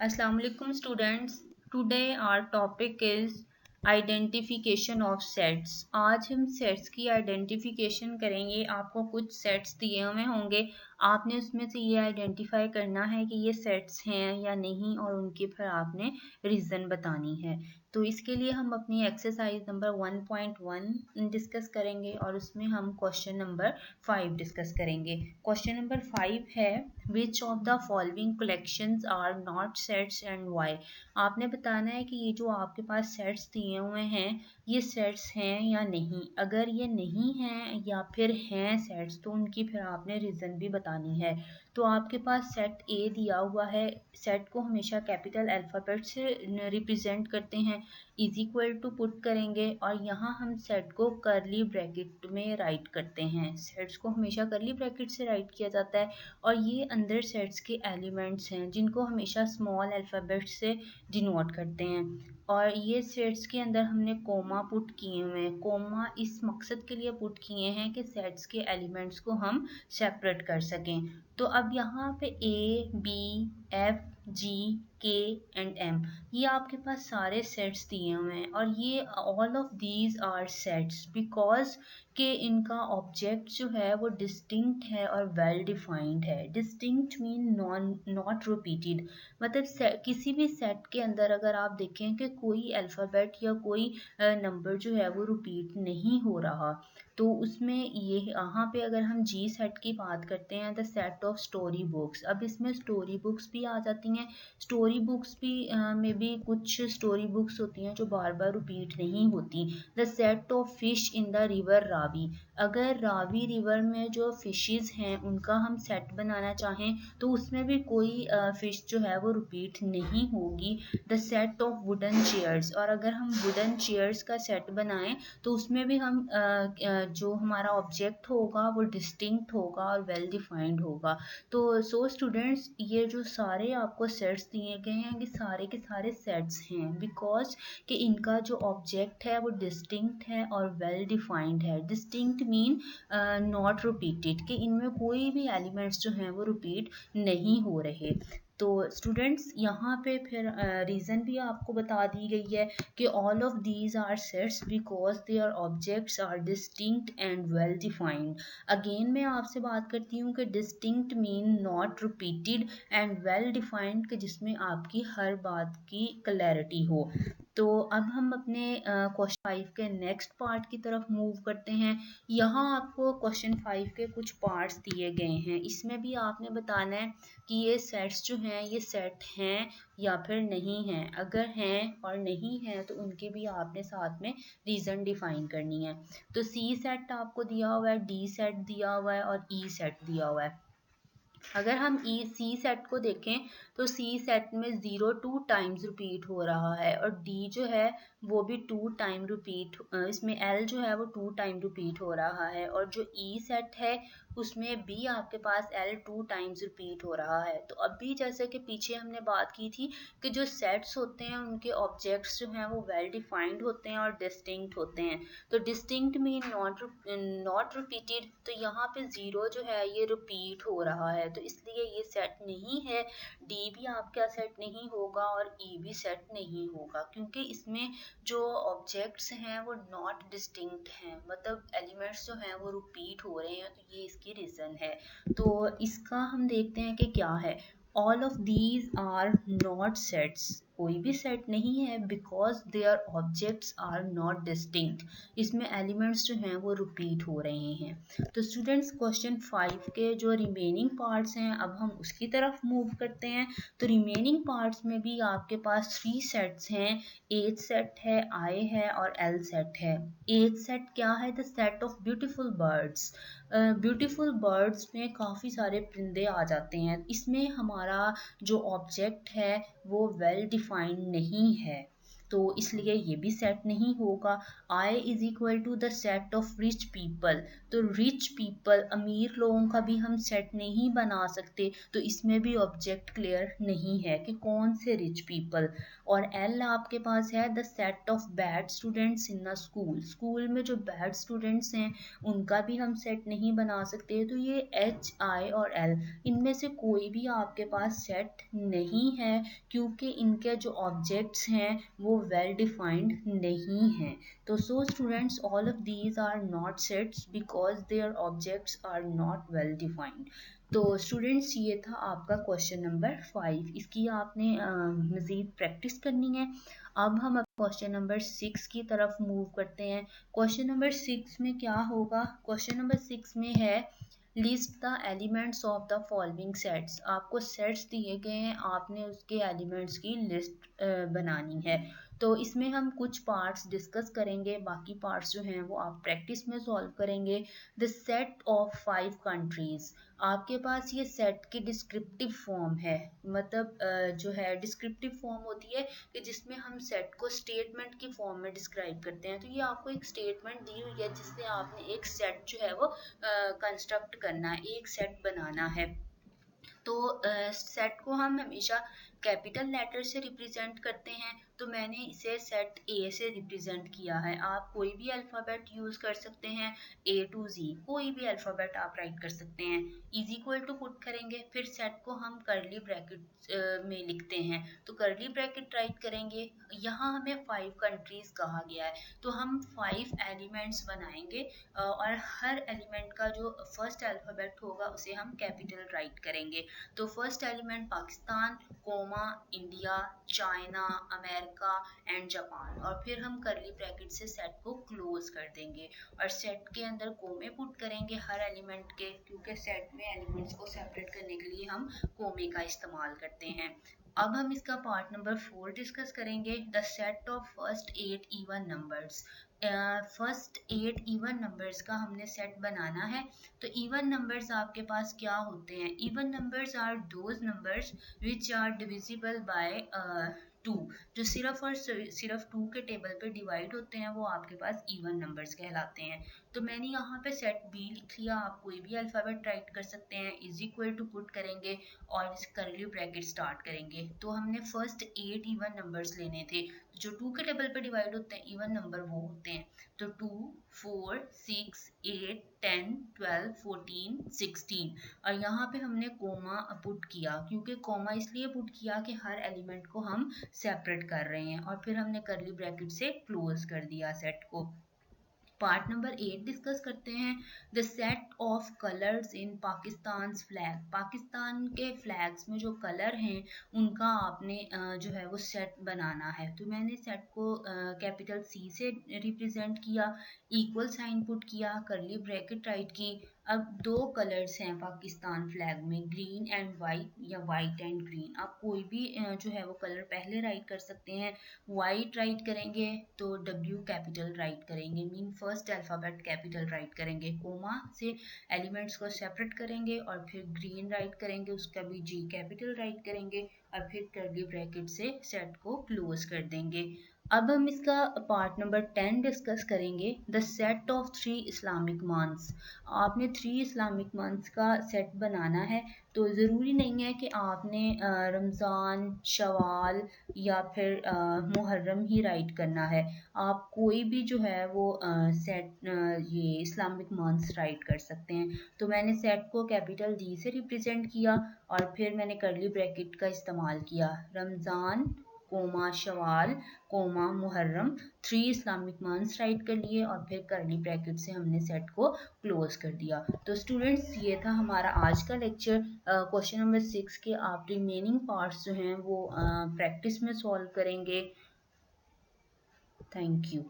Assalamu alaikum students. Today our topic is identification of sets. आज हम sets की identification करेंगे। आपको कुछ सेट्स दिए हुए होंगे, आपने उसमें से ये आइडेंटिफाई करना है कि ये सेट्स हैं या नहीं और उनके फिर आपने रीज़न बतानी है। तो इसके लिए हम अपनी एक्सरसाइज नंबर 1.1 डिस्कस करेंगे और उसमें हम क्वेश्चन नंबर 5 डिस्कस करेंगे। क्वेश्चन नंबर 5 है which of the following collections are not sets and why. आपने बताना है कि ये जो आपके पास सेट्स दिए हुए हैं ये सेट्स हैं या नहीं। अगर ये नहीं हैं या फिर हैं सेट्स तो उनकी फिर आपने रीज़न भी बतानी है। तो आपके पास सेट ए दिया हुआ है। सेट को हमेशा कैपिटल अल्फ़ाबेट से रिप्रेजेंट करते हैं। इज इक्वल टू पुट करेंगे और यहाँ हम सेट को करली ब्रैकेट में राइट करते हैं। सेट्स को हमेशा करली ब्रैकेट से राइट किया जाता है और ये अंदर सेट्स के एलिमेंट्स हैं जिनको हमेशा स्मॉल अल्फ़ाबेट से डिनोट करते हैं। और ये सेट्स के अंदर हमने कोमा पुट किए हुए हैं। कोमा इस मकसद के लिए पुट किए हैं कि सेट्स के एलिमेंट्स को हम सेपरेट कर सकें। तो अब यहाँ पे ए बी एफ जी के एंड एम ये आपके पास सारे सेट्स दिए हुए हैं और ये all of these are sets because कि इनका ऑब्जेक्ट जो है वो डिस्टिंक्ट है और वेल डिफाइंड है। डिस्टिंक्ट मीन नॉट रिपीटेड, मतलब किसी भी सेट के अंदर अगर आप देखें कि कोई अल्फ़ाबेट या कोई नंबर जो है वो रिपीट नहीं हो रहा तो उसमें ये यहाँ पे अगर हम जी सेट की बात करते हैं the set of story books. अब इसमें स्टोरी बुक्स भी आ जाती हैं। स्टोरी बुक्स भी में भी कुछ स्टोरी बुक्स होती हैं जो बार बार रिपीट नहीं होती। The set of fish in the river Ravi. अगर रावी रिवर में जो फिशेस हैं उनका हम सेट बनाना चाहें तो उसमें भी कोई फिश जो है वो रिपीट नहीं होगी। The set of wooden chairs, और अगर हम वुडन चेयर्स का सेट बनाएं तो उसमें भी हम जो हमारा ऑब्जेक्ट होगा वो डिस्टिंक्ट होगा और वेल डिफाइंड होगा। तो सो स्टूडेंट्स ये जो सारे आपको सेट्स दिए गए हैं ये सारे के सारे सेट्स हैं बिकॉज कि इनका जो ऑब्जेक्ट है वो डिस्टिंक्ट है और वेल डिफाइंड है। डिस्टिंक्ट मीन नॉट रिपीटेड, कि इनमें कोई भी एलिमेंट्स जो हैं वो रिपीट नहीं हो रहे। तो स्टूडेंट्स यहाँ पे फिर रीज़न भी आपको बता दी गई है कि all of these are sets because their objects are distinct and well defined. Again मैं आपसे बात करती हूँ कि distinct mean not repeated and well defined, कि जिसमें आपकी हर बात की क्लैरिटी हो। तो अब हम अपने क्वेश्चन 5 के नेक्स्ट पार्ट की तरफ मूव करते हैं। यहाँ आपको क्वेश्चन 5 के कुछ पार्ट्स दिए गए हैं। इसमें भी आपने बताना है कि ये सेट्स जो हैं ये सेट हैं या फिर नहीं हैं। अगर हैं और नहीं हैं तो उनके भी आपने साथ में रीज़न डिफाइन करनी है। तो सी सेट आपको दिया हुआ है, डी सेट दिया हुआ है और ई सेट दिया हुआ है। अगर हम ई सी सेट को देखें तो सी सेट में 0 2 टाइम्स रिपीट हो रहा है और डी जो है वो भी 2 टाइम रिपीट, इसमें एल जो है वो 2 टाइम रिपीट हो रहा है और जो ई सेट है उसमें भी आपके पास एल 2 टाइम्स रिपीट हो रहा है। तो अभी जैसे कि पीछे हमने बात की थी कि जो सेट्स होते हैं उनके ऑब्जेक्ट्स जो हैं वो वेल डिफाइंड होते हैं और डिस्टिंक्ट होते हैं। तो डिस्टिंक्ट मीन नॉट रिपीटेड, तो यहाँ पे 0 जो है ये रिपीट हो रहा है तो इसलिए ये सेट नहीं है। डी भी आपका सेट नहीं होगा और ई भी सेट नहीं होगा क्योंकि इसमें जो ऑब्जेक्ट्स हैं वो नॉट डिस्टिंक्ट हैं, मतलब एलिमेंट्स जो हैं वो रिपीट हो रहे हैं। तो ये इसकी रीज़न है। तो इसका हम देखते हैं कि क्या है। All of these are not sets, कोई भी सेट नहीं है because their objects are not distinct, इसमें एलिमेंट्स जो हैं वो रिपीट हो रहे हैं। तो स्टूडेंट्स क्वेश्चन 5 के जो रिमेनिंग पार्ट्स हैं अब हम उसकी तरफ मूव करते हैं। तो रिमेनिंग पार्ट्स में भी आपके पास 3 सेट्स हैं। एथ सेट है, आई है और एल सेट है। एथ सेट क्या है? The set of beautiful birds. Beautiful birds में काफ़ी सारे परिंदे आ जाते हैं। इसमें हमारा जो ऑब्जेक्ट है वो वेल डिफाइंड नहीं है। तो इसलिए ये भी सेट नहीं होगा। I is equal to the set of rich people, तो रिच पीपल अमीर लोगों का भी हम सेट नहीं बना सकते, तो इसमें भी ऑब्जेक्ट क्लियर नहीं है कि कौन से रिच पीपल। और एल आपके पास है the set of bad students in the school, school में जो बैड स्टूडेंट्स हैं उनका भी हम सेट नहीं बना सकते। तो ये एच आई और एल इनमें से कोई भी आपके पास सेट नहीं है, क्योंकि इनके जो ऑब्जेक्ट्स हैं वो वेल डिफाइंड नहीं हैं। तो so students all of these are not sets because their objects are not well defined. तो स्टूडेंट्स ये था आपका क्वेश्चन नंबर 5, इसकी आपने मज़ीद प्रैक्टिस करनी है। अब हम क्वेश्चन नंबर 6 की तरफ मूव करते हैं। क्वेश्चन नंबर 6 में क्या होगा, क्वेश्चन नंबर 6 में है list the elements of the following sets, आपको सेट्स दिए गए हैं, आपने उसके एलिमेंट्स की लिस्ट बनानी है। तो इसमें हम कुछ पार्ट्स डिस्कस करेंगे, बाकी पार्ट्स जो हैं वो आप प्रैक्टिस में सॉल्व करेंगे। द सेट ऑफ 5 कंट्रीज, आपके पास ये सेट की डिस्क्रिप्टिव फॉर्म है, मतलब जो है डिस्क्रिप्टिव फॉर्म होती है कि जिसमें हम सेट को स्टेटमेंट की फॉर्म में डिस्क्राइब करते हैं। तो ये आपको एक स्टेटमेंट दी हुई है जिससे आपने एक सेट जो है वो कंस्ट्रक्ट करना है, एक सेट बनाना है। तो सेट को हम हमेशा कैपिटल लेटर से रिप्रेजेंट करते हैं, तो मैंने इसे सेट ए से रिप्रेजेंट किया है। आप कोई भी अल्फ़ाबेट यूज़ कर सकते हैं, ए टू जी कोई भी अल्फ़ाबेट आप राइट कर सकते हैं। इज इक्वल टू पुट करेंगे, फिर सेट को हम करली ब्रैकेट में लिखते हैं, तो करली ब्रैकेट राइट करेंगे। यहाँ हमें 5 कंट्रीज़ कहा गया है, तो हम 5 एलिमेंट्स बनाएंगे और हर एलिमेंट का जो फर्स्ट अल्फ़ाबेट होगा उसे हम कैपिटल राइट करेंगे। तो first element Pakistan, comma, India, China, America and Japan, और फिर हम करली ब्रैकेट से सेट को क्लोज कर देंगे और सेट के अंदर कोमे पुट करेंगे हर एलिमेंट के, क्योंकि सेट में एलिमेंट्स को सेपरेट करने के लिए हम कोमे का इस्तेमाल करते हैं। अब हम इसका पार्ट नंबर 4 डिस्कस करेंगे, the set of first 8 even numbers. First 8 even numbers का हमने सेट बनाना है। तो इवन नंबर्स आपके पास क्या होते हैं, even numbers are those numbers which are divisible by 2, जो सिर्फ और सिर्फ 2 के टेबल पे डिवाइड होते हैं वो आपके पास इवन नंबर्स कहलाते हैं। तो मैंने यहाँ पे सेट बी लिख लिया, आप कोई भी अल्फ़ाबेट राइट कर सकते हैं, इज इक्वल टू पुट करेंगे और इस करली ब्रैकेट स्टार्ट करेंगे। तो हमने फर्स्ट 8 इवन नंबर्स लेने थे, जो 2 के टेबल पे डिवाइड होते हैं इवन नंबर वो होते हैं। तो 2, 4, 6, 8, 10, 12, 14, 16, और यहाँ पे हमने कोमा पुट किया, क्योंकि कोमा इसलिए पुट किया कि हर एलिमेंट को हम सेपरेट कर रहे हैं, और फिर हमने करली ब्रैकेट से क्लोज कर दिया सेट को। पार्ट नंबर 8 डिस्कस करते हैं, the set of colours in Pakistan flag, Pakistan के फ्लैग्स में जो कलर हैं उनका आपने जो है वो सेट बनाना है। तो मैंने सेट को कैपिटल सी से रिप्रेजेंट किया, इक्वल साइन पुट किया, करली ब्रैकेट राइट की। अब 2 कलर्स हैं पाकिस्तान फ्लैग में, ग्रीन एंड वाइट या वाइट एंड ग्रीन, आप कोई भी जो है वो कलर पहले राइट कर सकते हैं। वाइट राइट करेंगे तो डब्ल्यू कैपिटल राइट करेंगे, mean first alphabet capital write करेंगे, कोमा से एलिमेंट्स को सेपरेट करेंगे, और फिर ग्रीन राइट करेंगे उसका भी जी कैपिटल राइट करेंगे, और फिर करली ब्रैकेट से सेट को क्लोज कर देंगे। अब हम इसका पार्ट नंबर 10 डिस्कस करेंगे, the set of 3 Islamic months, आपने 3 इस्लामिक मंथ्स का सेट बनाना है। तो ज़रूरी नहीं है कि आपने रमज़ान, शवाल या फिर मुहर्रम ही राइट करना है, आप कोई भी जो है वो सेट ये इस्लामिक मंथ्स राइट कर सकते हैं। तो मैंने सेट को कैपिटल डी से रिप्रेजेंट किया और फिर मैंने करली ब्रैकेट का इस्तेमाल किया, Ramzan, comma Shawwal, comma Muharram, 3 Islamic months write कर लिए, और फिर करली ब्रैकेट से हमने सेट को क्लोज कर दिया। तो स्टूडेंट्स ये था हमारा आज का लेक्चर। क्वेश्चन नंबर 6 के आप रिमेनिंग पार्ट्स जो हैं वो प्रैक्टिस में सॉल्व करेंगे। Thank you.